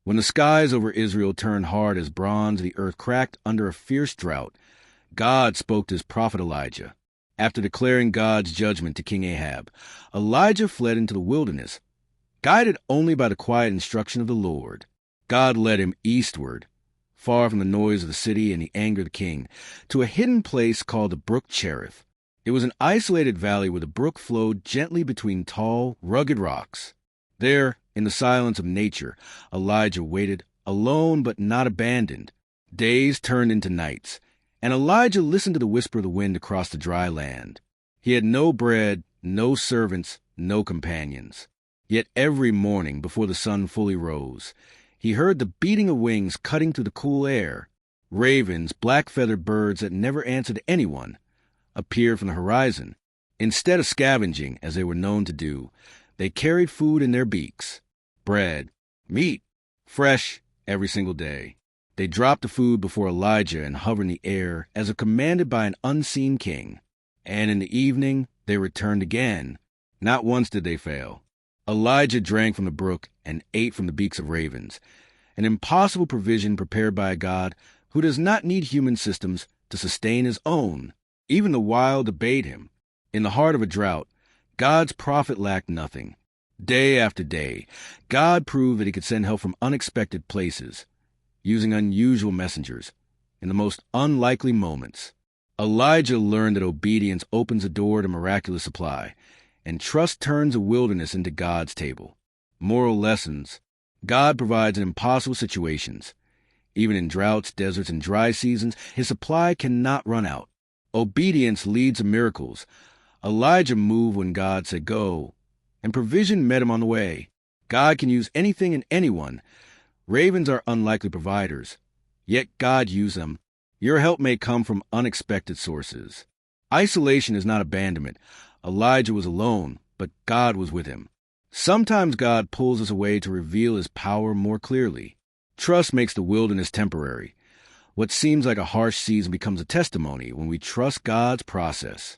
When the skies over Israel turned hard as bronze, the earth cracked under a fierce drought, God spoke to his prophet Elijah. After declaring God's judgment to King Ahab, Elijah fled into the wilderness. Guided only by the quiet instruction of the Lord, God led him eastward, far from the noise of the city and the anger of the king, to a hidden place called the Brook Cherith. It was an isolated valley where the brook flowed gently between tall, rugged rocks. There, in the silence of nature, Elijah waited, alone but not abandoned. Days turned into nights, and Elijah listened to the whisper of the wind across the dry land. He had no bread, no servants, no companions. Yet every morning, before the sun fully rose, he heard the beating of wings cutting through the cool air. Ravens, black-feathered birds that never answered anyone, appeared from the horizon. Instead of scavenging, as they were known to do, they carried food in their beaks. Bread, meat, fresh every single day. They dropped the food before Elijah and hovered in the air as if commanded by an unseen king. And in the evening they returned again. Not once did they fail. Elijah drank from the brook and ate from the beaks of ravens, an impossible provision prepared by a God who does not need human systems to sustain his own. Even the wild obeyed him. In the heart of a drought, God's prophet lacked nothing. Day after day, God proved that he could send help from unexpected places, using unusual messengers, in the most unlikely moments. Elijah learned that obedience opens a door to miraculous supply, and trust turns a wilderness into God's table. Moral lessons. God provides in impossible situations. Even in droughts, deserts, and dry seasons, his supply cannot run out. Obedience leads to miracles. Elijah moved when God said go, and provision met him on the way. God can use anything and anyone. Ravens are unlikely providers, yet God used them. Your help may come from unexpected sources. Isolation is not abandonment. Elijah was alone, but God was with him. Sometimes God pulls us away to reveal his power more clearly. Trust makes the wilderness temporary. What seems like a harsh season becomes a testimony when we trust God's process.